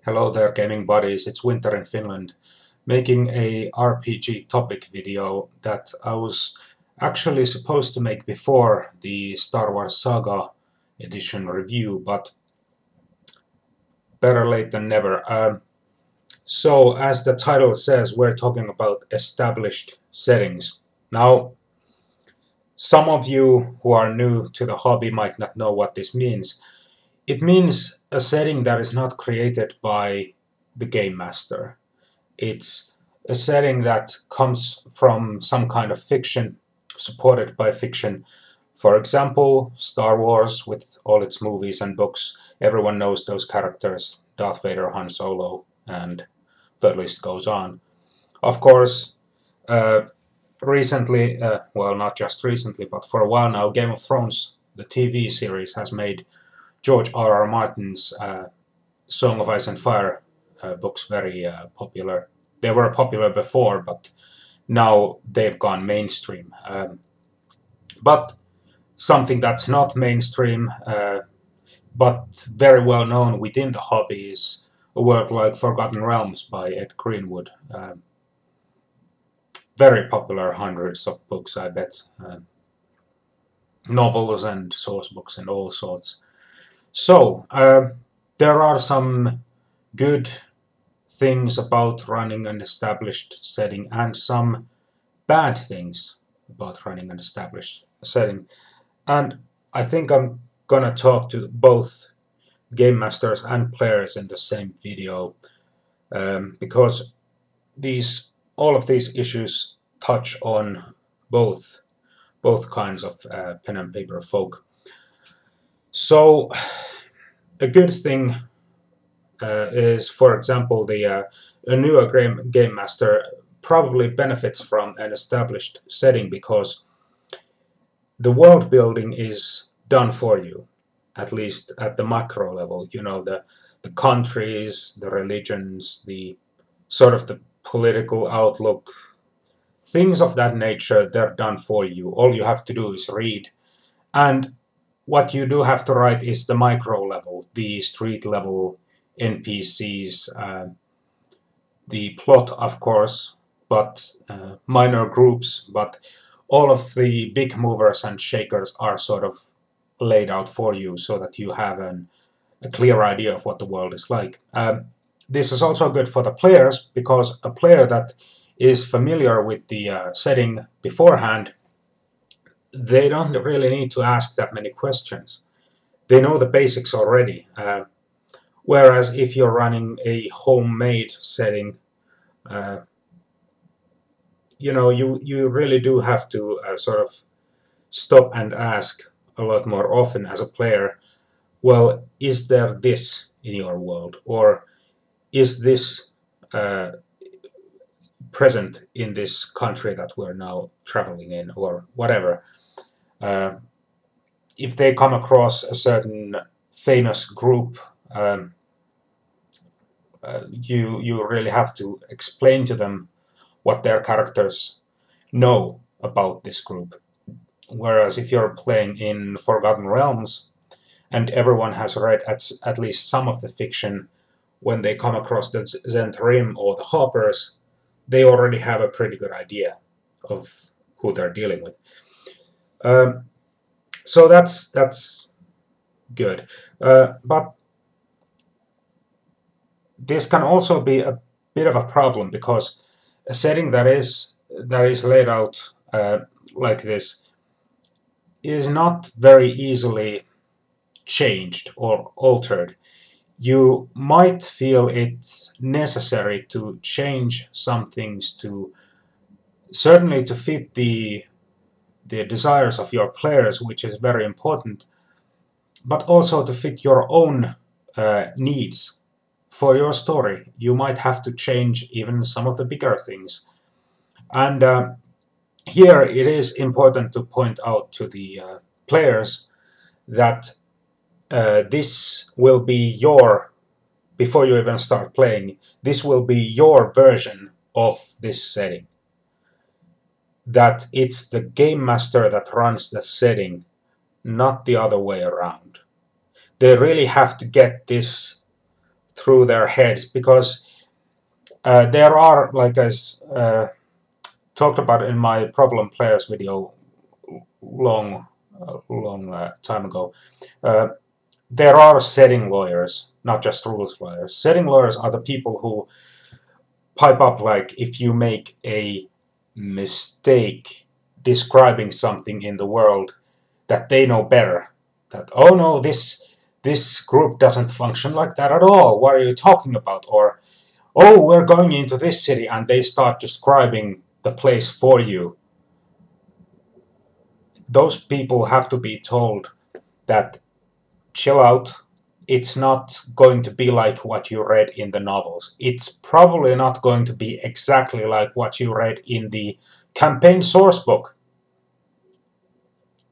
Hello there, gaming buddies. It's Winter in Finland, making a RPG topic video that I was actually supposed to make before the Star Wars Saga edition review, but better late than never. So, as the title says, we're talking about established settings. Now, some of you who are new to the hobby might not know what this means. It means a setting that is not created by the game master. It's a setting that comes from some kind of fiction, supported by fiction. For example, Star Wars with all its movies and books. Everyone knows those characters, Darth Vader, Han Solo, and the list goes on. Of course, uh, recently, well, not just recently, but for a while now, Game of Thrones, the TV series, has made George R.R. Martin's Song of Ice and Fire books very popular. They were popular before, but now they've gone mainstream. But something that's not mainstream, but very well known within the hobby, is a work like Forgotten Realms by Ed Greenwood. Very popular, hundreds of books, I bet. Novels and source books and all sorts. So, there are some good things about running an established setting and some bad things about running an established setting. And I think I'm gonna talk to both game masters and players in the same video because all of these issues touch on both kinds of pen and paper folk. So a good thing is, for example, a newer game master probably benefits from an established setting because the world building is done for you, at least at the macro level. You know, the countries, the religions, the sort of the political outlook, things of that nature, they're done for you. All you have to do is read. And what you do have to write is the micro level, the street level NPCs, the plot, of course, but minor groups, but all of the big movers and shakers are sort of laid out for you so that you have a clear idea of what the world is like. This is also good for the players because a player that is familiar with the setting beforehand, they don't really need to ask that many questions. They know the basics already. Whereas if you're running a homemade setting, uh, you really do have to sort of stop and ask a lot more often as a player, well, is there this in your world? Or is this present in this country that we're now traveling in, or whatever? Uh, if they come across a certain famous group, you really have to explain to them what their characters know about this group. Whereas if you're playing in Forgotten Realms and everyone has read at least some of the fiction, when they come across the Zhentarim or the Hoppers, they already have a pretty good idea of who they're dealing with. So that's good. But this can also be a bit of a problem because a setting that is laid out like this is not very easily changed or altered. You might feel it necessary to change some things to certainly to fit the desires of your players, which is very important, but also to fit your own needs for your story. You might have to change even some of the bigger things. And here it is important to point out to the players that this will be before you even start playing, this will be your version of this setting. That it's the game master that runs the setting, not the other way around. They really have to get this through their heads, because there are, like I talked about in my problem players video long time ago, there are setting lawyers, not just rules lawyers. Setting lawyers are the people who pipe up, like, if you make a mistake describing something in the world that they know better, that, oh no, this group doesn't function like that at all, what are you talking about? Or, oh, we're going into this city, and they start describing the place for you. Those people have to be told that, chill out, it's not going to be like what you read in the novels. It's probably not going to be exactly like what you read in the campaign source book.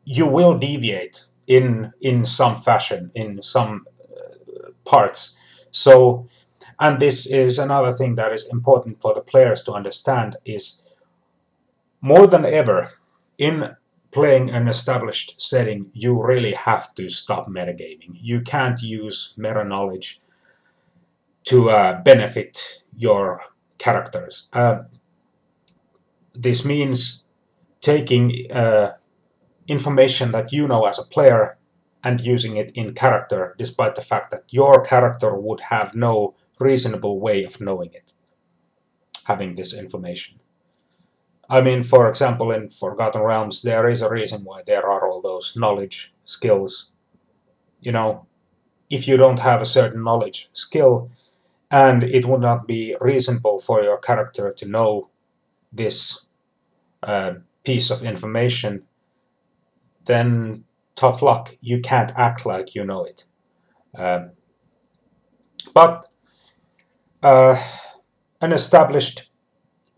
You will deviate in some fashion, in some parts. So, and this is another thing that is important for the players to understand, is more than ever in playing an established setting, you really have to stop metagaming. You can't use meta knowledge to benefit your characters. This means taking information that you know as a player and using it in character, despite the fact that your character would have no reasonable way of knowing it, having this information. I mean, for example, in Forgotten Realms, there is a reason why there are all those knowledge skills. You know, if you don't have a certain knowledge skill, and it would not be reasonable for your character to know this piece of information, then tough luck. You can't act like you know it. But an established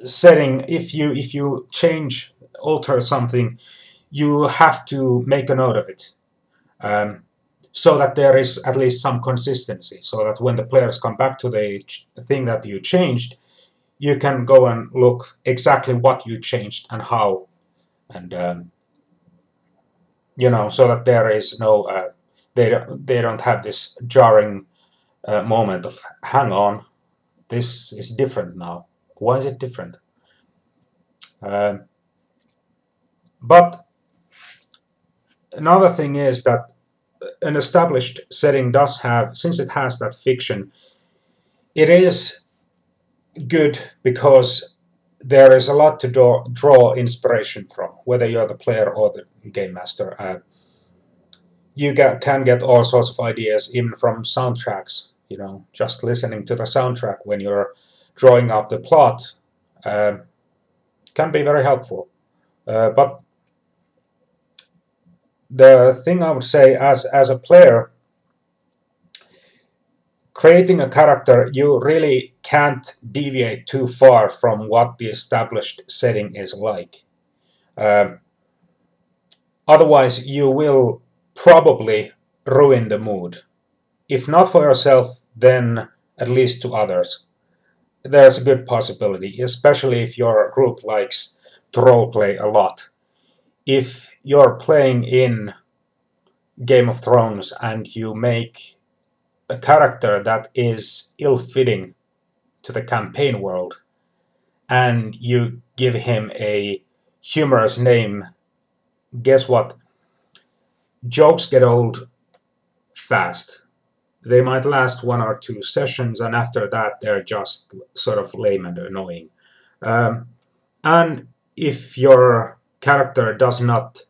setting, if you alter something, you have to make a note of it, so that there is at least some consistency, so that when the players come back to the thing that you changed, you can go and look exactly what you changed and how, and you know, so that there is no they don't have this jarring moment of, hang on, this is different now. Why is it different? But another thing is that an established setting does have, since it has that fiction, it is good because there is a lot to draw inspiration from, whether you're the player or the game master. You can get all sorts of ideas, even from soundtracks. You know, just listening to the soundtrack when you're drawing up the plot can be very helpful. But the thing I would say, as a player, creating a character, you really can't deviate too far from what the established setting is like. Otherwise, you will probably ruin the mood. If not for yourself, then at least to others. There's a good possibility, especially if your group likes to roleplay a lot. If you're playing in Game of Thrones and you make a character that is ill-fitting to the campaign world, and you give him a humorous name, guess what? Jokes get old fast. They might last 1 or 2 sessions, and after that they're just sort of lame and annoying. And if your character does not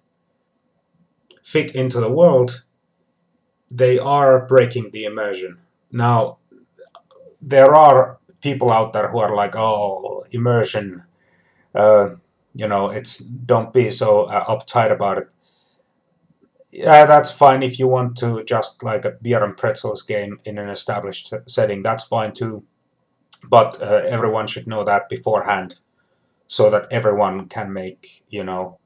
fit into the world, they are breaking the immersion. Now, there are people out there who are like, oh, immersion, you know, don't be so uptight about it. Yeah, that's fine if you want to just like a beer and pretzels game in an established setting. That's fine too. But everyone should know that beforehand, so that everyone can make, you know,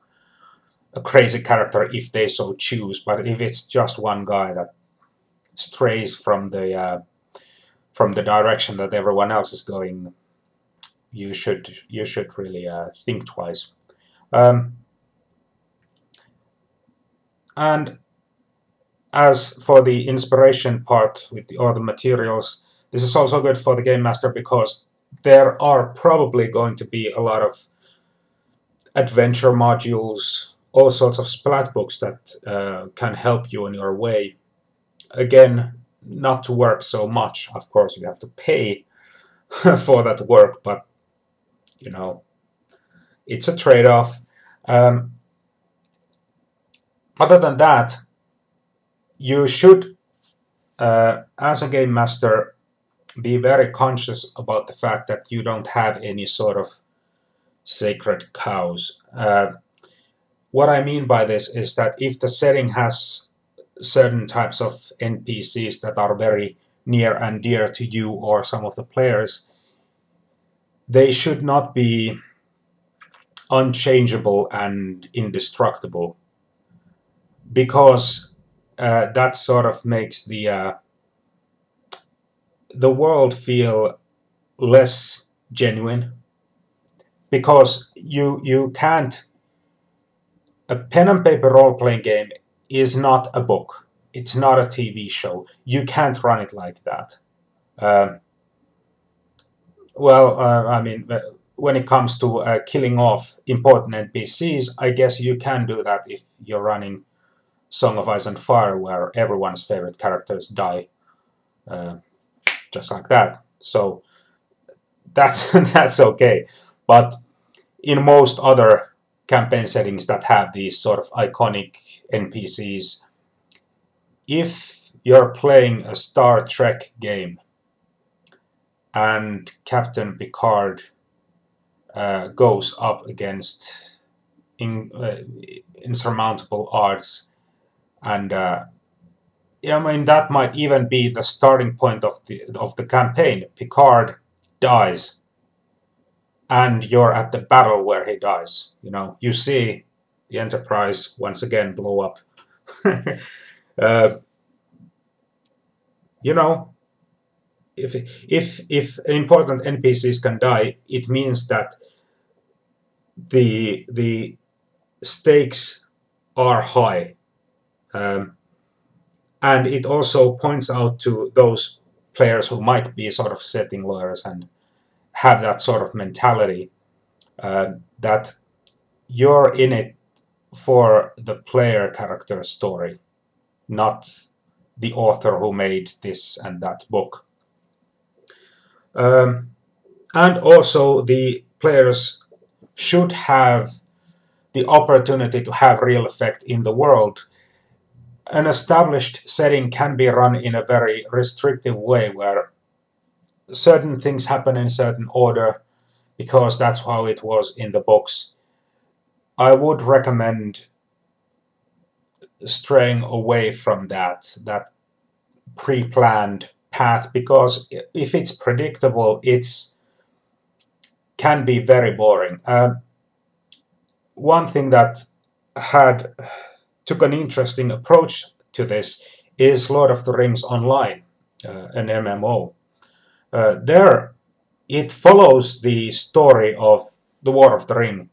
a crazy character if they so choose. But if it's just one guy that strays from the direction that everyone else is going, you should really think twice. And as for the inspiration part with all the materials, This is also good for the Game Master because there are probably going to be a lot of adventure modules, all sorts of splat books that can help you on your way. Again, not to work so much. Of course, you have to pay for that work, but you know, it's a trade-off. Other than that, you should, as a game master, be very conscious about the fact that you don't have any sort of sacred cows. What I mean by this is that if the setting has certain types of NPCs that are very near and dear to you or some of the players, they should not be unchangeable and indestructible, because that sort of makes the world feel less genuine. Because you can't. A pen and paper role-playing game is not a book. It's not a TV show. You can't run it like that. I mean, when it comes to killing off important NPCs, I guess you can do that if you're running Song of Ice and Fire, where everyone's favorite characters die, just like that. So that's that's okay. But in most other campaign settings that have these sort of iconic NPCs, if you're playing a Star Trek game and Captain Picard goes up against insurmountable odds, and I mean, that might even be the starting point of the campaign. Picard dies, and you're at the battle where he dies. You know, you see the Enterprise once again blow up. You know, if important NPCs can die, it means that the stakes are high, and it also points out to those players who might be sort of setting lawyers and have that sort of mentality, that you're in it for the player character story, not the author who made this and that book. And also the players should have the opportunity to have real effect in the world. An established setting can be run in a very restrictive way, where certain things happen in certain order because that's how it was in the books. I would recommend straying away from that pre-planned path, because if it's predictable, it's can be very boring. One thing that took an interesting approach to this is Lord of the Rings Online, an MMO. There, it follows the story of the War of the Ring,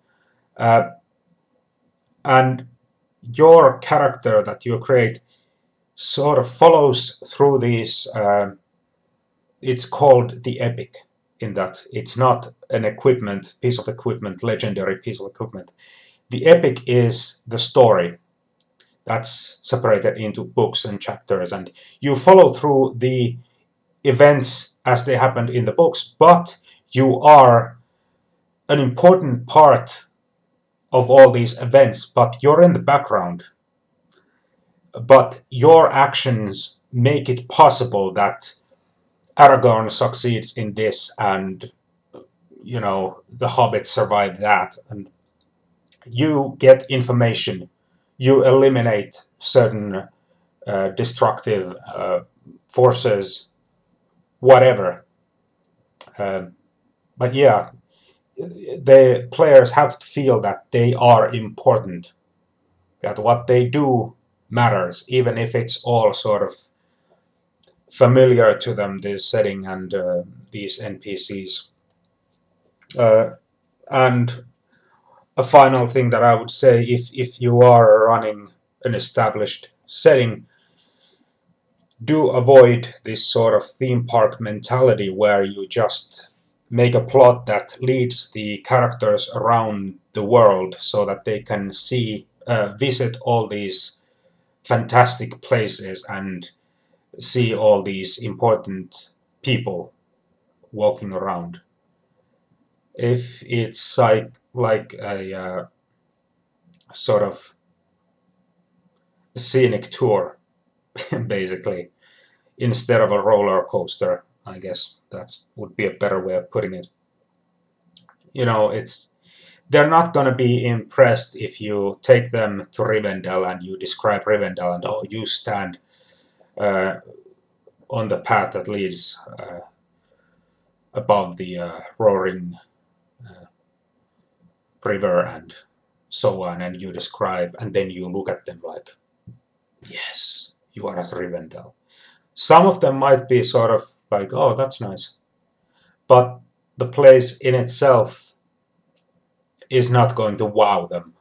and your character that you create sort of follows through these. It's called the epic, in that it's not an piece of equipment, legendary piece of equipment. The epic is the story that's separated into books and chapters, and you follow through the events as they happened in the books, but you are an important part of all these events, but you're in the background. But your actions make it possible that Aragorn succeeds in this, and you know, the hobbits survive that, and you get information, you eliminate certain destructive forces, whatever. But yeah, the players have to feel that they are important, that what they do matters, even if it's all sort of familiar to them, this setting and these NPCs. And a final thing that I would say, if you are running an established setting, do avoid this sort of theme park mentality where you just make a plot that leads the characters around the world so that they can visit all these fantastic places and see all these important people walking around. If it's like a sort of scenic tour, basically, instead of a roller coaster, I guess that would be a better way of putting it. You know, they're not going to be impressed if you take them to Rivendell and you describe Rivendell and, oh, you stand uh, on the path that leads above the roaring river and so on, and you describe, and then you look at them like, yes, you are at Rivendell. Some of them might be sort of like, oh, that's nice, but the place in itself is not going to wow them,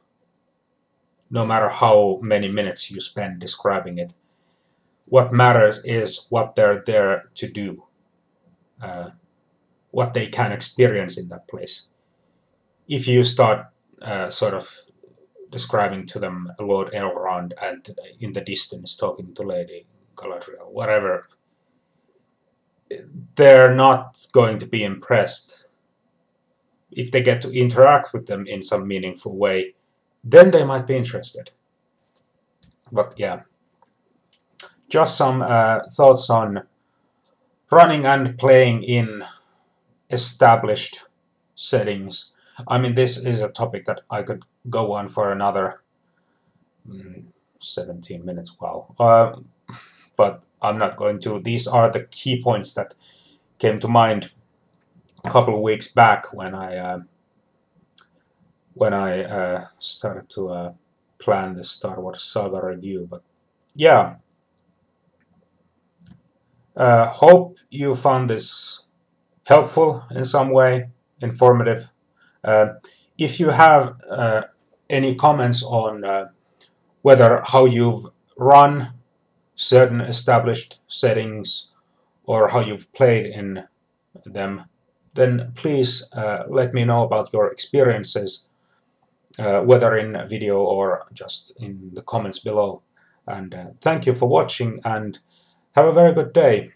no matter how many minutes you spend describing it. What matters is what they're there to do, what they can experience in that place. If you start sort of describing to them Lord Elrond and in the distance talking to Lady Galadriel, whatever, they're not going to be impressed. If they get to interact with them in some meaningful way, then they might be interested. But yeah, just some thoughts on running and playing in established settings. I mean, this is a topic that I could go on for another 17 minutes. Wow. But I'm not going to. These are the key points that came to mind a couple of weeks back when I started to plan the Star Wars Saga review. But yeah, hope you found this helpful in some way, informative. If you have any comments on how you've run certain established settings or how you've played in them, then please let me know about your experiences, whether in video or just in the comments below. And thank you for watching, and have a very good day.